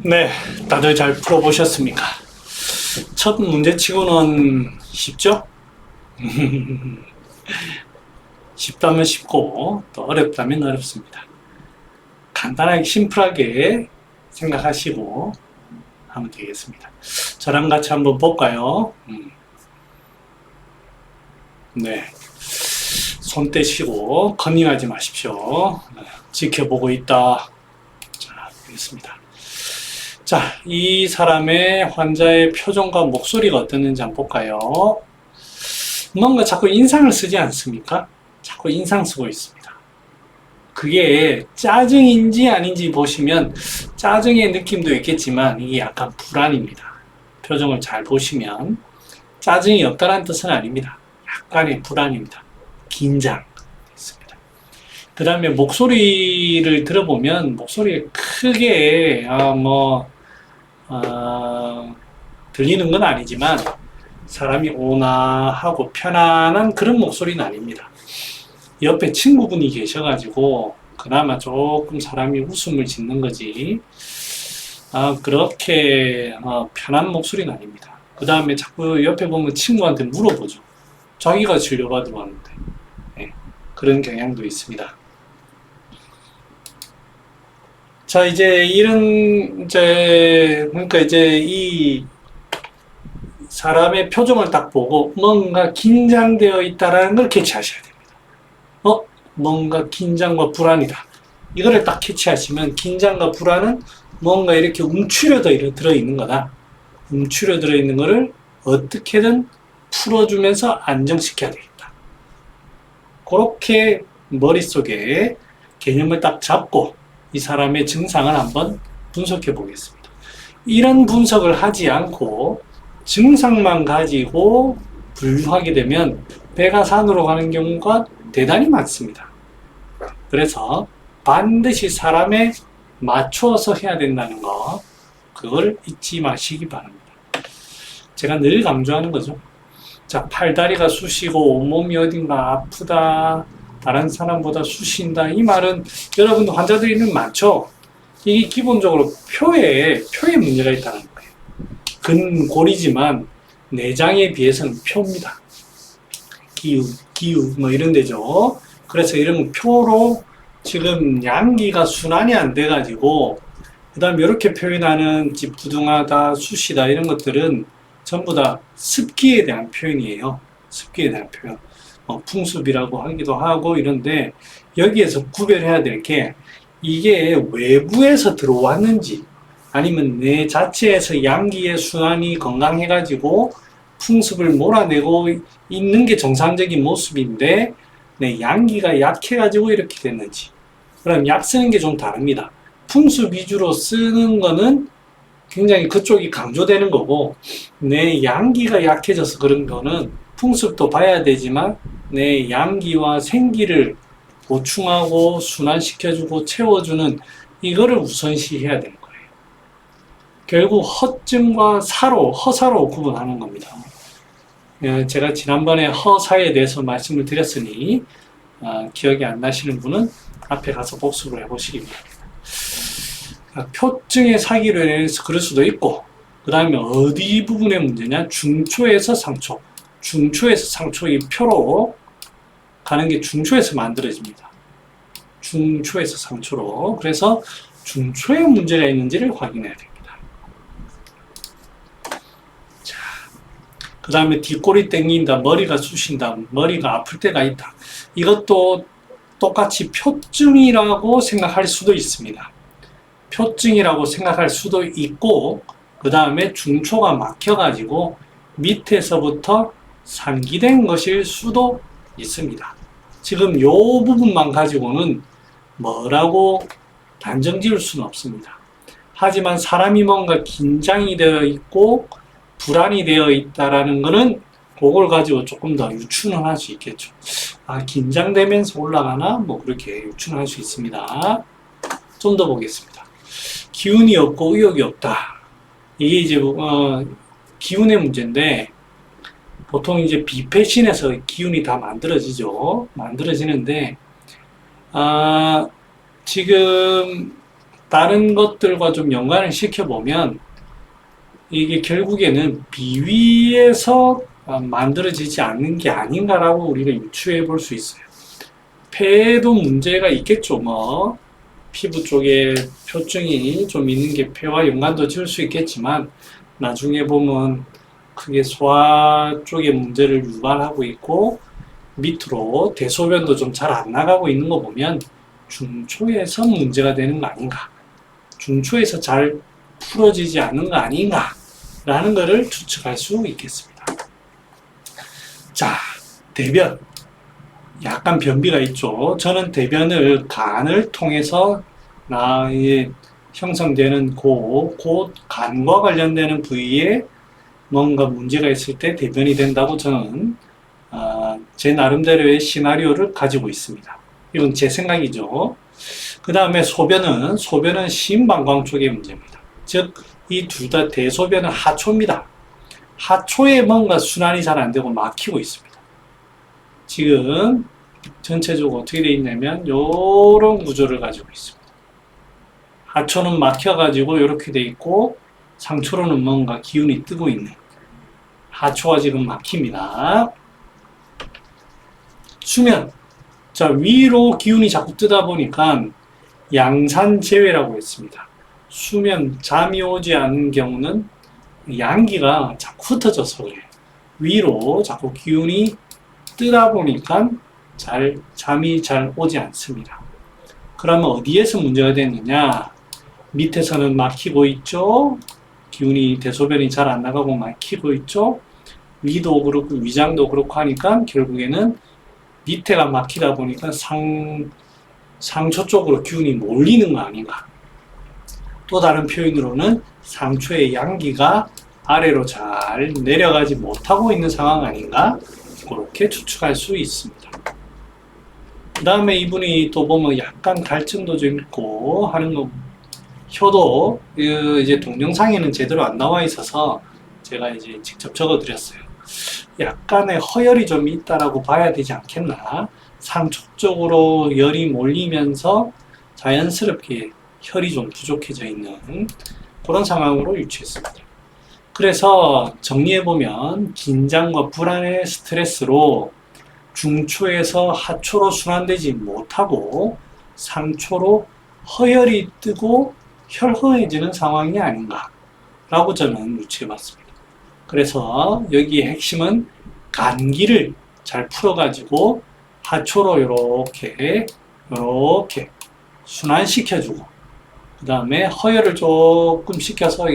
네, 다들 잘 풀어보셨습니까? 첫 문제치고는 쉽죠? 쉽다면 쉽고 또 어렵다면 어렵습니다. 간단하게 심플하게 생각하시고 하면 되겠습니다. 저랑 같이 한번 볼까요? 네, 손 떼시고 컨닝하지 마십시오. 네, 지켜보고 있다. 자, 알겠습니다. 자, 이 사람의 환자의 표정과 목소리가 어땠는지 한번 볼까요? 뭔가 자꾸 인상을 쓰지 않습니까? 자꾸 인상 쓰고 있습니다. 그게 짜증인지 아닌지 보시면 짜증의 느낌도 있겠지만 이게 약간 불안입니다. 표정을 잘 보시면 짜증이 없다는 뜻은 아닙니다. 약간의 불안입니다. 긴장 있습니다. 그 다음에 목소리를 들어보면 목소리가 크게 들리는 건 아니지만 사람이 온화하고 편안한 그런 목소리는 아닙니다. 옆에 친구분이 계셔가지고 그나마 조금 사람이 웃음을 짓는 거지 그렇게 편한 목소리는 아닙니다. 그 다음에 자꾸 옆에 보면 친구한테 물어보죠. 자기가 진료받으러 왔는데 네, 그런 경향도 있습니다. 자, 그러니까 이제 이 사람의 표정을 딱 보고 뭔가 긴장되어 있다라는 걸 캐치하셔야 됩니다. 뭔가 긴장과 불안이다. 이거를 딱 캐치하시면 긴장과 불안은 뭔가 이렇게 움츠려 들어있는 거다. 움츠려 들어있는 거를 어떻게든 풀어주면서 안정시켜야 되겠다. 그렇게 머릿속에 개념을 딱 잡고 이 사람의 증상을 한번 분석해 보겠습니다. 이런 분석을 하지 않고 증상만 가지고 분류하게 되면 배가 산으로 가는 경우가 대단히 많습니다. 그래서 반드시 사람에 맞추어서 해야 된다는 거, 그걸 잊지 마시기 바랍니다. 제가 늘 강조하는 거죠. 자, 팔다리가 쑤시고 온몸이 어딘가 아프다, 다른 사람보다 쑤신다, 이 말은 여러분도 환자들이 많죠. 이게 기본적으로 표에 문제가 있다는 거예요. 근골이지만 내장에 비해서는 표입니다. 기우 뭐 이런 데죠. 그래서 이런 표로 지금 양기가 순환이 안 돼가지고 그 다음에 이렇게 표현하는 부둥하다, 쑤시다 이런 것들은 전부 다 습기에 대한 표현이에요. 습기에 대한 표현. 풍습이라고 하기도 하고 이런데 여기에서 구별해야 될 게 이게 외부에서 들어왔는지 아니면 내 자체에서 양기의 순환이 건강해가지고 풍습을 몰아내고 있는 게 정상적인 모습인데 내 양기가 약해가지고 이렇게 됐는지. 그럼 약 쓰는 게 좀 다릅니다. 풍습 위주로 쓰는 거는 굉장히 그쪽이 강조되는 거고 내 양기가 약해져서 그런 거는 풍습도 봐야 되지만 내 양기와 생기를 보충하고 순환시켜주고 채워주는 이거를 우선시해야 되는 거예요. 결국 허증과 허사로 구분하는 겁니다. 제가 지난번에 허사에 대해서 말씀을 드렸으니 기억이 안 나시는 분은 앞에 가서 복습을 해보시기 바랍니다. 표증의 사기로 인해서 그럴 수도 있고 그 다음에 어디 부분의 문제냐, 중초에서 상초, 중초에서 상초, 이 표로 가는 게 중초에서 만들어집니다. 중초에서 상초로. 그래서 중초에 문제가 있는지를 확인해야 됩니다. 자, 그 다음에 뒷골이 땡긴다, 머리가 쑤신다, 머리가 아플 때가 있다. 이것도 똑같이 표증이라고 생각할 수도 있습니다. 표증이라고 생각할 수도 있고 그 다음에 중초가 막혀가지고 밑에서부터 상기된 것일 수도 있습니다. 지금 이 부분만 가지고는 뭐라고 단정 지을 수는 없습니다. 하지만 사람이 뭔가 긴장이 되어 있고 불안이 되어 있다라는 것은 그걸 가지고 조금 더 유추는 할 수 있겠죠. 긴장되면서 올라가나? 뭐 그렇게 유추는 할 수 있습니다. 좀 더 보겠습니다. 기운이 없고 의욕이 없다. 이게 이제 기운의 문제인데 보통 이제 비패신에서 기운이 다 만들어지죠. 만들어지는데 지금 다른 것들과 좀 연관을 시켜보면 이게 결국에는 비위에서 만들어지지 않는 게 아닌가라고 우리가 유추해 볼 수 있어요. 폐에도 문제가 있겠죠. 뭐 피부 쪽에 표증이 좀 있는 게 폐와 연관도 지을 수 있겠지만 나중에 보면 크게 소화 쪽에 문제를 유발하고 있고 밑으로 대소변도 좀 잘 안 나가고 있는 거 보면 중초에서 문제가 되는 거 아닌가, 중초에서 잘 풀어지지 않는 거 아닌가 라는 것을 추측할 수 있겠습니다. 자, 대변. 약간 변비가 있죠. 저는 대변을 간을 통해서 형성되는 그 간과 관련되는 부위에 뭔가 문제가 있을 때 대변이 된다고 저는 제 나름대로의 시나리오를 가지고 있습니다. 이건 제 생각이죠. 그 다음에 소변은 심방광 쪽의 문제입니다. 즉, 이 둘 다 대소변은 하초입니다. 하초에 뭔가 순환이 잘 안 되고 막히고 있습니다. 지금 전체적으로 어떻게 되어 있냐면 이런 구조를 가지고 있습니다. 하초는 막혀가지고 이렇게 되어 있고 상초로는 뭔가 기운이 뜨고 있는 하초가 지금 막힙니다. 수면. 자, 위로 기운이 자꾸 뜨다 보니까 양산재회라고 했습니다. 수면, 잠이 오지 않는 경우는 양기가 자꾸 흩어져서 그래요. 위로 자꾸 기운이 뜨다 보니까 잠이 잘 오지 않습니다. 그러면 어디에서 문제가 되느냐? 밑에서는 막히고 있죠? 기운이, 대소변이 잘 안 나가고 막히고 있죠? 위도 그렇고 위장도 그렇고 하니까 결국에는 밑에가 막히다 보니까 상초 쪽으로 기운이 몰리는 거 아닌가. 또 다른 표현으로는 상초의 양기가 아래로 잘 내려가지 못하고 있는 상황 아닌가, 그렇게 추측할 수 있습니다. 그 다음에 이분이 또 보면 약간 갈증도 좀 있고 하는 거, 혀도 이제 동영상에는 제대로 안 나와 있어서 제가 이제 직접 적어 드렸어요. 약간의 허열이 좀 있다라고 봐야 되지 않겠나. 상초 쪽으로 열이 몰리면서 자연스럽게 혈이 좀 부족해져 있는 그런 상황으로 유추했습니다. 그래서 정리해보면 긴장과 불안의 스트레스로 중초에서 하초로 순환되지 못하고 상초로 허열이 뜨고 혈허해지는 상황이 아닌가 라고 저는 유추해봤습니다. 그래서 여기의 핵심은 간기를 잘 풀어가지고 하초로 이렇게 순환시켜주고, 그 다음에 허혈을 조금 시켜서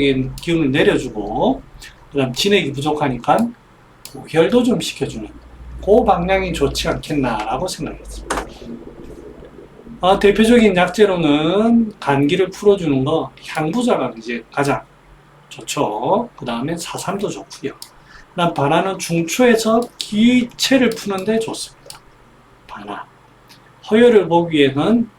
기운을 내려주고, 그 다음 진액이 부족하니까 고혈도 좀 시켜주는 그 방향이 좋지 않겠나라고 생각했습니다. 대표적인 약재로는 간기를 풀어주는 거 향부자가 이제 가장 좋죠. 그 다음에 사삼도 좋고요. 그다음 바나는 중초에서 기체를 푸는데 좋습니다. 바나. 허혈을 보기에는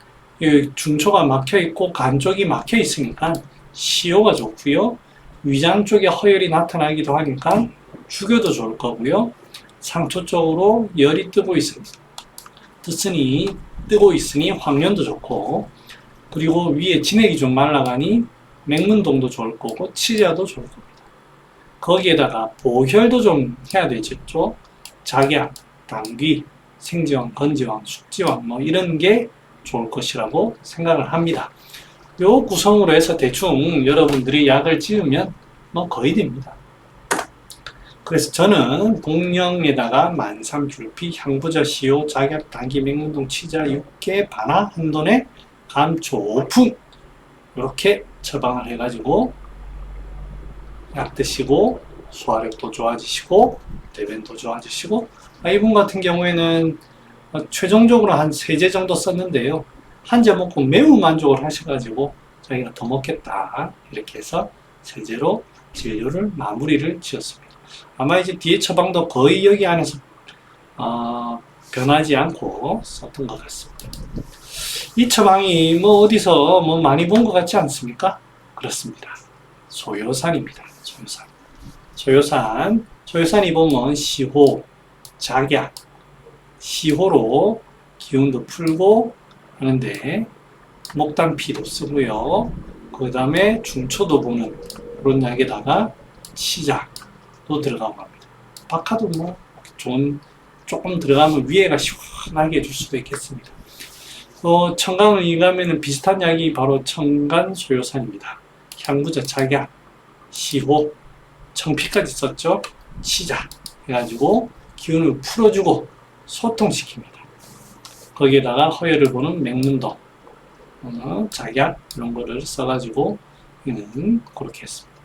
중초가 막혀 있고 간 쪽이 막혀 있으니까 시효가 좋고요. 위장 쪽에 허혈이 나타나기도 하니까 죽여도 좋을 거고요. 상초 쪽으로 열이 뜨고 있으니 황련도 좋고, 그리고 위에 진액이 좀 말라가니 맹문동도 좋을 거고 치자도 좋을 겁니다. 거기에다가 보혈도 좀 해야 되겠죠. 작약, 당귀, 생지왕, 건지왕, 숙지왕 뭐 이런 게 좋을 것이라고 생각을 합니다. 요 구성으로 해서 대충 여러분들이 약을 지으면 뭐 거의 됩니다. 그래서 저는 복령에다가 만삼, 줄피, 향부자, 시효, 작약, 당귀, 맹문동, 치자, 육개, 바나, 한돈에, 감초, 오풍 이렇게 처방을 해가지고 약 드시고 소화력도 좋아지시고 대변도 좋아지시고, 이분 같은 경우에는 최종적으로 한 3제 정도 썼는데요. 한 제 먹고 매우 만족을 하셔가지고 자기가 더 먹겠다 이렇게 해서 3제로 진료를 마무리를 지었습니다. 아마 이제 뒤에 처방도 거의 여기 안에서 변하지 않고 썼던 것 같습니다. 이 처방이 뭐 어디서 뭐 많이 본 것 같지 않습니까? 그렇습니다. 소요산입니다. 소요산이 보면 시호, 작약, 시호로 기운도 풀고 하는데 목단피도 쓰고요. 그 다음에 중초도 보는 그런 약에다가 치자도 들어가고 합니다. 박하도 뭐 좋은 조금 들어가면 위에가 시원하게 해줄 수도 있겠습니다. 청간을 이감에는 비슷한 약이 바로 청간소요산입니다. 향부자, 작약, 시호, 청피까지 썼죠. 치자 해가지고 기운을 풀어주고 소통시킵니다. 거기에다가 허혈을 보는 맹문도, 작약 이런 거를 써가지고 그렇게 했습니다.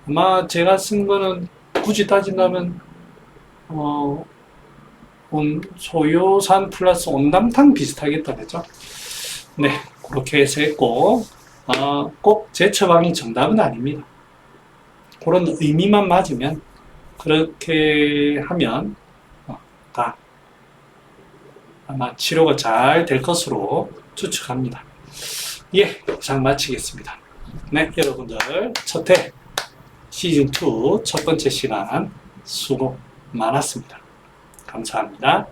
아마 제가 쓴 거는 굳이 따진다면 소요산 플러스 온담탕 비슷하겠다 그죠? 네, 그렇게 해서 했고 꼭 제 처방이 정답은 아닙니다. 그런 의미만 맞으면 그렇게 하면 다 아마 치료가 잘 될 것으로 추측합니다. 예, 장 마치겠습니다. 네, 여러분들 첫회 시즌2 첫 번째 시간 수고 많았습니다. 감사합니다.